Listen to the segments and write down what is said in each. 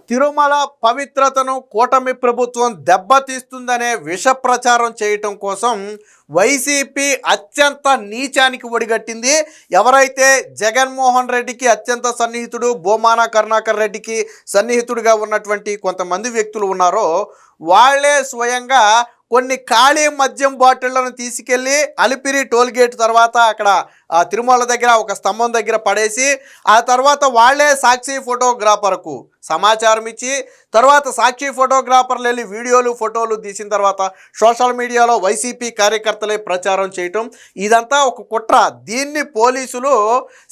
తిరుమల పవిత్రతను కూటమి ప్రభుత్వం దెబ్బతీస్తుందనే విష ప్రచారం చేయటం కోసం వైసీపీ అత్యంత నీచానికి ఒడిగట్టింది. ఎవరైతే జగన్మోహన్ రెడ్డికి అత్యంత సన్నిహితుడు, భూమాన కరుణాకర్ రెడ్డికి సన్నిహితుడిగా ఉన్నటువంటి కొంతమంది వ్యక్తులు ఉన్నారో వాళ్ళే స్వయంగా కొన్ని ఖాళీ మద్యం బాటిళ్లను తీసుకెళ్ళి అలిపిరి టోల్గేట్ తర్వాత అక్కడ తిరుమల దగ్గర ఒక స్తంభం దగ్గర పడేసి ఆ తర్వాత వాళ్ళే సాక్షి ఫోటోగ్రాఫర్కు సమాచారం ఇచ్చి తర్వాత సాక్షి ఫోటోగ్రాఫర్లు వెళ్ళి వీడియోలు ఫోటోలు తీసిన తర్వాత సోషల్ మీడియాలో వైసీపీ కార్యకర్తలే ప్రచారం చేయటం ఇదంతా ఒక కుట్ర. దీన్ని పోలీసులు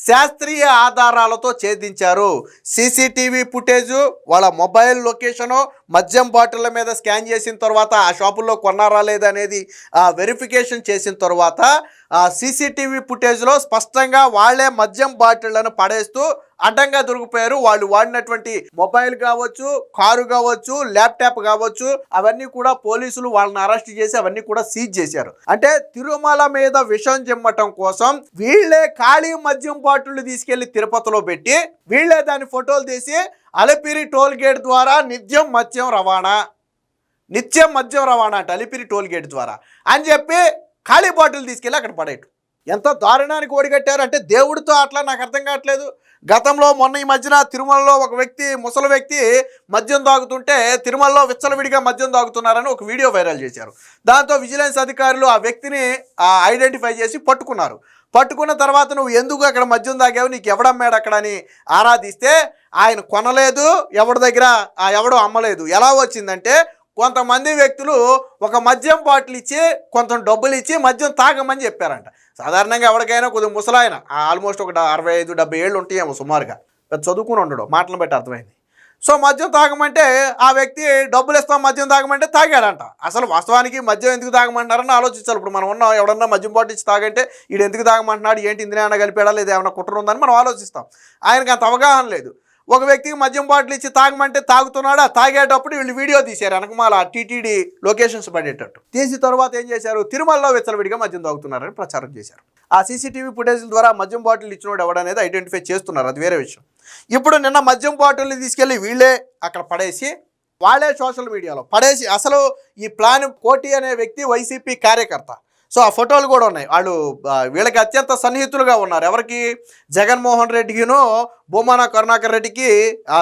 శాస్త్రీయ ఆధారాలతో ఛేదించారు. సీసీటీవీ ఫుటేజు, వాళ్ళ మొబైల్ లొకేషను, మద్యం బాటిళ్ళ మీద స్కాన్ చేసిన తర్వాత ఆ షాపుల్లో కొన్నారా లేదనేది వెరిఫికేషన్ చేసిన తర్వాత సీసీటీవీ ఫుటేజ్లో స్పష్టంగా వాళ్లే మద్యం బాటిళ్లను పడేస్తూ అడ్డంగా దొరికిపోయారు. వాళ్ళు వాడినటువంటి మొబైల్ కావచ్చు, కారు కావచ్చు, ల్యాప్టాప్ కావచ్చు, అవన్నీ కూడా పోలీసులు వాళ్ళని అరెస్ట్ చేసి అవన్నీ కూడా సీజ్ చేశారు. అంటే తిరుమల మీద విషం చిమ్మటం కోసం వీళ్లే ఖాళీ మద్యం బాటిళ్లు తీసుకెళ్లి తిరుపతిలో పెట్టి వీళ్లే దాని ఫోటోలు తీసి అలిపిరి టోల్ గేట్ ద్వారా నిత్యం మద్యం రవాణా అంటే అలిపిరి టోల్ గేట్ ద్వారా అని చెప్పి ఖాళీ బాటిల్ తీసుకెళ్ళి అక్కడ పడేయటం. ఎంత దారుణానికి ఓడిగట్టారు అంటే దేవుడితో అట్లా నాకు అర్థం కావట్లేదు. గతంలో మొన్న ఈ మధ్యన తిరుమలలో ఒక వ్యక్తి, ముసలి వ్యక్తి మద్యం తాగుతుంటే తిరుమలలో విచ్చలవిడిగా మద్యం తాగుతున్నారని ఒక వీడియో వైరల్ చేశారు. దాంతో విజిలెన్స్ అధికారులు ఆ వ్యక్తిని ఐడెంటిఫై చేసి పట్టుకున్నారు. పట్టుకున్న తర్వాత నువ్వు ఎందుకు అక్కడ మద్యం తాగావు, నీకు ఎవడమ్మాడు అక్కడ అని ఆరాధిస్తే ఆయన కొనలేదు, ఎవడి దగ్గర ఎవడో అమ్మలేదు. ఎలా వచ్చిందంటే కొంతమంది వ్యక్తులు ఒక మద్యం బాటిల్ ఇచ్చి కొంత డబ్బులు ఇచ్చి మద్యం తాగమని చెప్పారంట. సాధారణంగా ఎవరికైనా కొద్దిగా ముసలాయన ఆల్మోస్ట్ ఒక 65-70 ఏళ్ళు ఉంటాయేమో సుమారుగా, చదువుకుని ఉండడు, మాటలను బట్టి అర్థమైంది. సో మద్యం తాగమంటే ఆ వ్యక్తి డబ్బులు ఇస్తాం మద్యం తాగమంటే తాగాడంట. అసలు వాస్తవానికి మద్యం ఎందుకు తాగమంటున్నారని ఆలోచించాలి. ఇప్పుడు మనం ఉన్న ఎవడన్నా మద్యం బాటిల్ ఇచ్చి తాగంటే వీడు ఎందుకు తాగమంటున్నాడు, ఏంటి ఇందులో ఏమైనా కలిపాడా లేదా ఏమైనా కుట్ర ఉందని మనం ఆలోచిస్తాం. ఆయనకు అంత అవగాహన లేదు. ఒక వ్యక్తికి మద్యం బాటిల్ ఇచ్చి తాగమంటే తాగుతున్నాడు. తాగేటప్పుడు వీళ్ళు వీడియో తీశారు, వెనకమాల టీటీడీ లొకేషన్స్ పడేటట్టు తీసి తర్వాత ఏం చేశారు, తిరుమలలో విచ్చలవిడిగా మద్యం తాగుతున్నారని ప్రచారం చేశారు. ఆ సీసీటీవీ ఫుటేజ్ల ద్వారా మద్యం బాటిల్ ఇచ్చినోడు ఎవడనేది ఐడెంటిఫై చేస్తున్నారు, అది వేరే విషయం. ఇప్పుడు నిన్న మద్యం బాటిల్ని తీసుకెళ్ళి వీళ్ళే అక్కడ పడేసి వాళ్ళే సోషల్ మీడియాలో పడేసి, అసలు ఈ ప్లాన్ కోటి అనే వ్యక్తి వైసీపీ కార్యకర్త. సో ఆ ఫోటోలు కూడా ఉన్నాయి. వాళ్ళు వీళ్ళకి అత్యంత సన్నిహితులుగా ఉన్నారు. ఎవరికి, జగన్మోహన్ రెడ్డికిను భూమాన కరుణాకర్ రెడ్డికి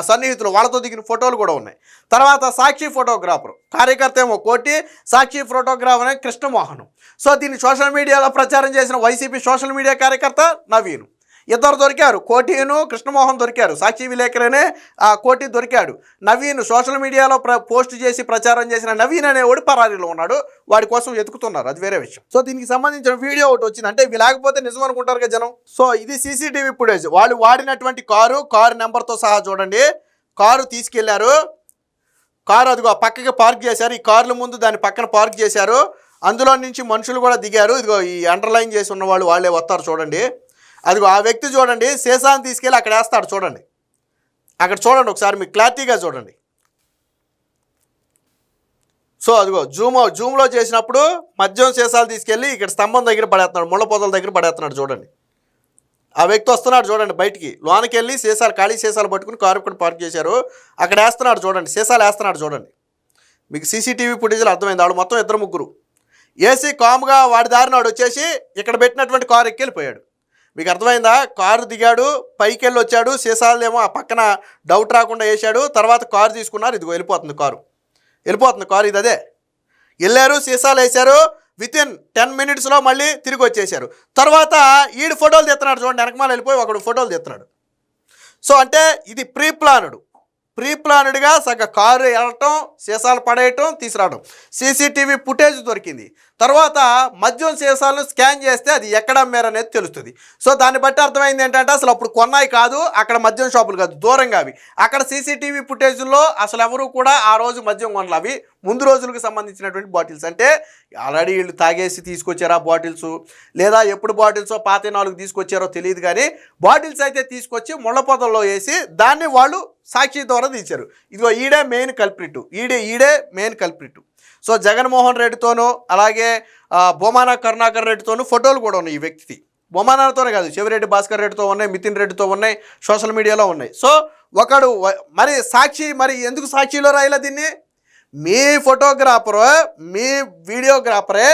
సన్నిహితులు, వాళ్ళతో దిగిన ఫోటోలు కూడా ఉన్నాయి. తర్వాత సాక్షి ఫోటోగ్రాఫర్ కార్యకర్త ఏమో కోటి, సాక్షి ఫోటోగ్రాఫర్ కృష్ణమోహన్. సో దీన్ని సోషల్ మీడియాలో ప్రచారం చేసిన వైసీపీ సోషల్ మీడియా కార్యకర్త నవీన్. ఇద్దరు దొరికారు, కోటిను కృష్ణమోహన్ దొరికారు. సాక్షి విలేకరునే కోటి దొరికాడు. నవీన్ సోషల్ మీడియాలో పోస్ట్ చేసి ప్రచారం చేసిన నవీన్ అనేవాడు పరారీలో ఉన్నాడు. వాడి కోసం వెతుకుతున్నారు, అది వేరే విషయం. సో దీనికి సంబంధించిన వీడియో ఒకటి వచ్చింది. అంటే ఇవి లేకపోతే నిజం అనుకుంటారు కదా జనం. సో ఇది సీసీటీవీ ఫుటేజ్. వాళ్ళు వాడినటువంటి కారు నెంబర్తో సహా చూడండి. కారు తీసుకెళ్లారు, కారు అదిగో పక్కకి పార్క్ చేశారు. ఈ కార్ల ముందు దాని పక్కన పార్క్ చేశారు. అందులో నుంచి మనుషులు కూడా దిగారు. ఇదిగో ఈ అండర్లైన్ చేసి ఉన్న వాళ్ళు వాళ్ళే వస్తారు చూడండి. అదిగో ఆ వ్యక్తి చూడండి, సీసాను తీసుకెళ్ళి అక్కడ వేస్తాడు చూడండి. అక్కడ చూడండి ఒకసారి, మీకు క్లారిటీగా చూడండి. సో అదిగో జూమ్లో చేసినప్పుడు మద్యం సీసాలు తీసుకెళ్ళి ఇక్కడ స్తంభం దగ్గర పడేస్తున్నాడు, ముళ్ళ పొదల దగ్గర పడేస్తున్నాడు చూడండి. ఆ వ్యక్తి వస్తున్నాడు చూడండి బయటికి, లోనికి వెళ్ళి సీసాలు, ఖాళీ సీసాలు పట్టుకుని కారు ఇక్కడ పార్క్ చేశారు. అక్కడ వేస్తున్నాడు చూడండి, సీసాలు వేస్తున్నాడు చూడండి. మీకు సీసీటీవీ ఫుటేజ్లో అర్థమైంది. వాళ్ళు మొత్తం 2-3 ఏసీ కామ్గా వాడి దారిని వాడు వచ్చేసి ఇక్కడ పెట్టినటువంటి కారు ఎక్కి వెళ్ళిపోయాడు. మీకు అర్థమైందా? కారు దిగాడు, పైకి వెళ్ళి వచ్చాడు, సీసాలేమో ఆ పక్కన డౌట్ రాకుండా వేసాడు. తర్వాత కారు తీసుకున్నారు. ఇదిగో వెళ్ళిపోతుంది కారు, ఇది అదే. వెళ్ళారు, సీసాలు వేశారు. వితిన్ 10 మినిట్స్లో మళ్ళీ తిరిగి వచ్చేసారు. తర్వాత ఈడు ఫోటోలు తీస్తున్నాడు చూడండి, వెనకమాల వెళ్ళిపోయి ఒకడు ఫోటోలు తీస్తున్నాడు. సో అంటే ఇది ప్రీప్లాన్డ్గా సగ కారు వెళ్ళటం, సీసాలు పడేయటం, తీసుకురావడం. సీసీటీవీ ఫుటేజ్ దొరికింది. తర్వాత మద్యం సీసాలను స్కాన్ చేస్తే అది ఎక్కడ అమ్మారనేది తెలుస్తుంది. సో దాన్ని బట్టి అర్థమైంది ఏంటంటే అసలు అప్పుడు కొన్నాయి కాదు, అక్కడ మద్యం షాపులు కాదు, దూరంగా అవి. అక్కడ సీసీటీవీ ఫుటేజ్లో అసలు ఎవరు కూడా ఆ రోజు మద్యం కొనలు, అవి ముందు రోజులకు సంబంధించినటువంటి బాటిల్స్. అంటే ఆల్రెడీ వీళ్ళు తాగేసి తీసుకొచ్చారు ఆ బాటిల్స్, లేదా ఎప్పుడు బాటిల్సో పాత 4 తీసుకొచ్చారో తెలియదు, కానీ బాటిల్స్ అయితే తీసుకొచ్చి ముళ్ళ పొదల్లో వేసి దాన్ని వాళ్ళు సాక్షి ద్వారా తీశారు. ఇదిగో ఈడే మెయిన్ కల్ప్రిట్. సో జగన్మోహన్ రెడ్డితోనూ అలాగే భూమాన కరుణాకర్ రెడ్డితోనూ ఫోటోలు కూడా ఉన్నాయి ఈ వ్యక్తి. బొమ్మనాలతోనే కాదు, చెవిరెడ్డి భాస్కర్ రెడ్డితో ఉన్నాయి, మితిన్ రెడ్డితో ఉన్నాయి, సోషల్ మీడియాలో ఉన్నాయి. సో ఒకడు మరి సాక్షి, మరి ఎందుకు సాక్షిలో రాయలే దీన్ని? మీ ఫోటోగ్రాఫరు, మీ వీడియోగ్రాఫరే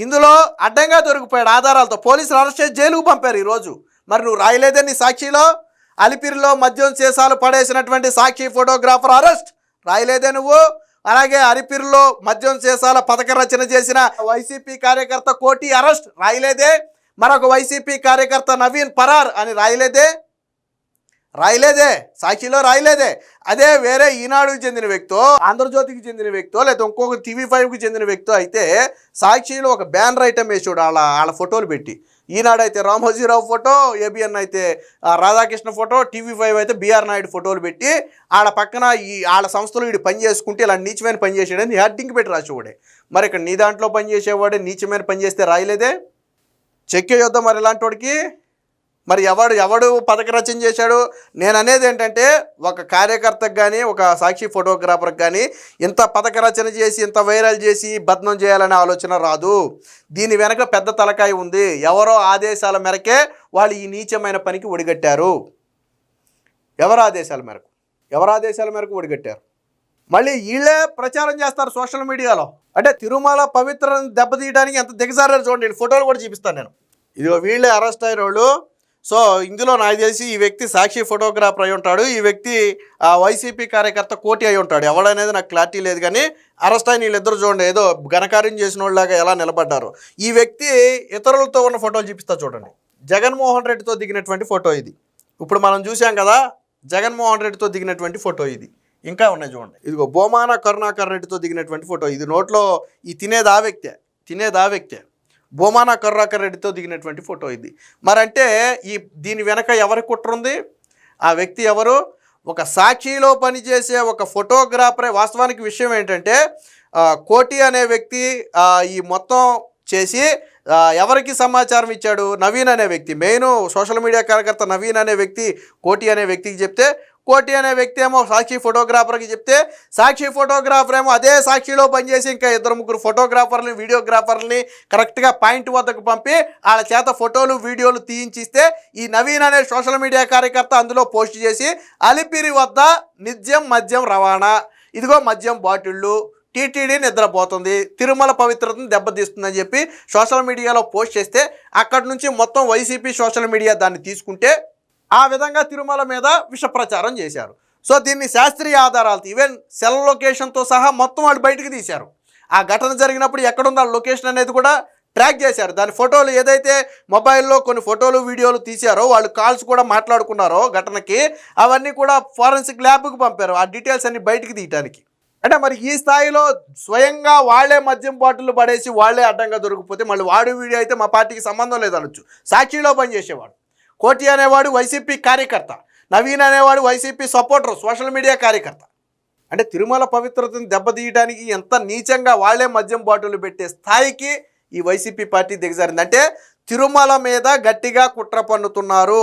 ఇందులో అడ్డంగా దొరికిపోయాడు ఆధారాలతో. పోలీసులు అరెస్ట్ చేసి జైలుకు పంపారు ఈరోజు. మరి నువ్వు రాయలేదే నీ సాక్షిలో? అలిపిరిలో మద్యం సీసాలు పడేసినటువంటి సాక్షి ఫోటోగ్రాఫర్ అరెస్ట్ రాయలేదే నువ్వు? అలాగే అలిపిరిలో మద్యం సీసాల పథక రచన చేసిన వైసీపీ కార్యకర్త కోటి అరెస్ట్ రాయలేదే? మరొక వైసీపీ కార్యకర్త నవీన్ పరార్ అని రాయలేదే? సాక్షిలో రాయలేదే. అదే వేరే ఈనాడుకి చెందిన వ్యక్తో, ఆంధ్రజ్యోతికి చెందిన వ్యక్తో, లేదా ఇంకొక TV5కి చెందిన వ్యక్తో అయితే సాక్షిలో ఒక బ్యానర్ ఐటమ్ వేసాడు వాళ్ళ ఫోటోలు పెట్టి. ఈనాడు అయితే రామోజీరావు ఫోటో, ABN అయితే రాధాకృష్ణ ఫోటో, TV5 అయితే BR నాయుడు ఫోటోలు పెట్టి ఆడ పక్కన వాళ్ళ సంస్థలో వీడు పని చేసుకుంటే ఇలా నీచమైన పని చేసాడని హెడ్డింగ్ పెట్టి రాసేవాడే. మరి ఇక్కడ నీ దాంట్లో పని చేసేవాడే నీచమైన పని చేస్తే రాయలేదే? చెక్ చేయొద్దా మరి ఇలాంటి వాడికి? మరి ఎవడు పథక రచన చేశాడు? నేను అనేది ఏంటంటే, ఒక కార్యకర్తకు కానీ ఒక సాక్షి ఫోటోగ్రాఫర్కి కానీ ఇంత పథక రచన చేసి, ఇంత వైరల్ చేసి బద్నం చేయాలనే ఆలోచన రాదు. దీని వెనక పెద్ద తలకాయ ఉంది. ఎవరో ఆదేశాల మేరకే వాళ్ళు ఈ నీచమైన పనికి ఒడిగట్టారు. ఎవరు ఆదేశాల మేరకు ఒడిగట్టారు? మళ్ళీ వీళ్ళే ప్రచారం చేస్తారు సోషల్ మీడియాలో. అంటే తిరుమల పవిత్రను దెబ్బతీయడానికి ఎంత దిగజారారు చూడండి. ఫోటోలు కూడా చూపిస్తాను నేను. ఇదిగో వీళ్ళే అరెస్ట్ అయిన వాళ్ళు. సో ఇందులో నాకు తెలిసి ఈ వ్యక్తి సాక్షి ఫోటోగ్రాఫర్ అయి ఉంటాడు, ఈ వ్యక్తి వైసీపీ కార్యకర్త కోటి అయి ఉంటాడు. ఎవడనేది నాకు క్లారిటీ లేదు, కానీ అరెస్ట్ అయిన వీళ్ళిద్దరు చూడండి ఏదో ఘనకార్యం చేసిన వాళ్ళలాగా ఎలా నిలబడ్డారు. ఈ వ్యక్తి ఇతరులతో ఉన్న ఫోటోలు చూపిస్తా చూడండి. జగన్మోహన్ రెడ్డితో దిగినటువంటి ఫోటో ఇది. ఇప్పుడు మనం చూసాం కదా, జగన్మోహన్ రెడ్డితో దిగినటువంటి ఫోటో ఇది. ఇంకా ఉన్నాయి చూడండి. ఇదిగో బోమాన కరుణాకర్ రెడ్డితో దిగినటువంటి ఫోటో ఇది. నోట్లో ఈ తినేది ఆ వ్యక్తే బోమాన కరుణాకర్ రెడ్డితో దిగినటువంటి ఫోటో ఇది. మరంటే దీని వెనక ఎవరి కుట్ర ఉంది? ఆ వ్యక్తి ఎవరు? ఒక సాక్షిలో పనిచేసే ఒక ఫోటోగ్రాఫరే. వాస్తవానికి విషయం ఏంటంటే, కోటి అనే వ్యక్తి ఈ మొత్తం చేసి ఎవరికి సమాచారం ఇచ్చాడు? నవీన్ అనే వ్యక్తి, మెయిన్ సోషల్ మీడియా కార్యకర్త నవీన్ అనే వ్యక్తి కోటి అనే వ్యక్తికి చెప్తే, కోటి అనే వ్యక్తి ఏమో సాక్షి ఫోటోగ్రాఫర్కి చెప్తే, సాక్షి ఫోటోగ్రాఫర్ ఏమో అదే సాక్షిలో పనిచేసి ఇంకా 2-3 ఫోటోగ్రాఫర్ని, వీడియోగ్రాఫర్ని కరెక్ట్గా పాయింట్ వద్దకు పంపి వాళ్ళ చేత ఫోటోలు, వీడియోలు తీయించిస్తే ఈ నవీన్ అనే సోషల్ మీడియా కార్యకర్త అందులో పోస్ట్ చేసి అలిపిరి వద్ద మద్యం రవాణా, ఇదిగో మద్యం బాటిళ్ళు, టీటీడీ నిద్రపోతుంది, తిరుమల పవిత్రతను దెబ్బతీస్తుందని చెప్పి సోషల్ మీడియాలో పోస్ట్ చేస్తే, అక్కడి నుంచి మొత్తం వైసీపీ సోషల్ మీడియా దాన్ని తీసుకుంటే ఆ విధంగా తిరుమల మీద విష ప్రచారం చేశారు. సో దీన్ని శాస్త్రీయ ఆధారాలతో, ఈవెన్ సెల్ లొకేషన్తో సహా మొత్తం వాళ్ళు బయటకు తీశారు. ఆ ఘటన జరిగినప్పుడు ఎక్కడుందో ఆ లొకేషన్ అనేది కూడా ట్రాక్ చేశారు. దాని ఫోటోలు ఏదైతే మొబైల్లో కొన్ని ఫోటోలు, వీడియోలు తీశారో, వాళ్ళు కాల్స్ కూడా మాట్లాడుకున్నారో ఘటనకి, అవన్నీ కూడా ఫోరెన్సిక్ ల్యాబ్కి పంపారు ఆ డీటెయిల్స్ అన్ని బయటికి తీయడానికి. అంటే మరి ఈ స్థాయిలో స్వయంగా వాళ్లే మద్యం బాటిల్ పడేసి వాళ్లే అడ్డంగా దొరికిపోతే మళ్ళీ వాడు వీడియో అయితే మా పార్టీకి సంబంధం లేదనొచ్చు. సాక్షిలో పనిచేసేవాడు కోటి అనేవాడు వైసీపీ కార్యకర్త, నవీన్ అనేవాడు వైసీపీ సపోర్టర్, సోషల్ మీడియా కార్యకర్త. అంటే తిరుమల పవిత్రతను దెబ్బతీయడానికి ఎంత నీచంగా వాళ్లే మద్యం బాటిల్ పెట్టే స్థాయికి ఈ వైసీపీ పార్టీ దిగజారింది. అంటే తిరుమల మీద గట్టిగా కుట్ర పన్నుతున్నారు.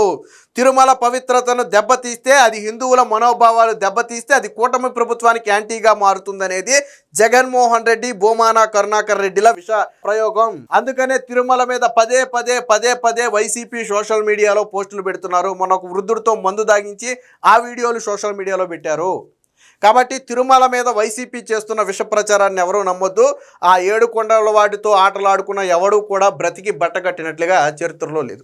తిరుమల పవిత్రతను దెబ్బతీస్తే, అది హిందువుల మనోభావాలు దెబ్బతీస్తే అది కూటమి ప్రభుత్వానికి యాంటీగా మారుతుందనేది జగన్మోహన్ రెడ్డి, బోమాన కరుణాకర్ రెడ్డిల విష ప్రయోగం. అందుకనే తిరుమల మీద పదే పదే వైసీపీ సోషల్ మీడియాలో పోస్టులు పెడుతున్నారు. మొన్న ఒక వృద్ధుడితో మందు దాగించి ఆ వీడియోలు సోషల్ మీడియాలో పెట్టారు. కాబట్టి తిరుమల మీద వైసీపీ చేస్తున్న విష ప్రచారాన్ని ఎవరూ నమ్మొద్దు. ఆ 7 కొండల వాటితో ఆటలాడుకున్న ఎవడూ కూడా బ్రతికి బట్టగట్టినట్లుగా చరిత్రలో లేదు.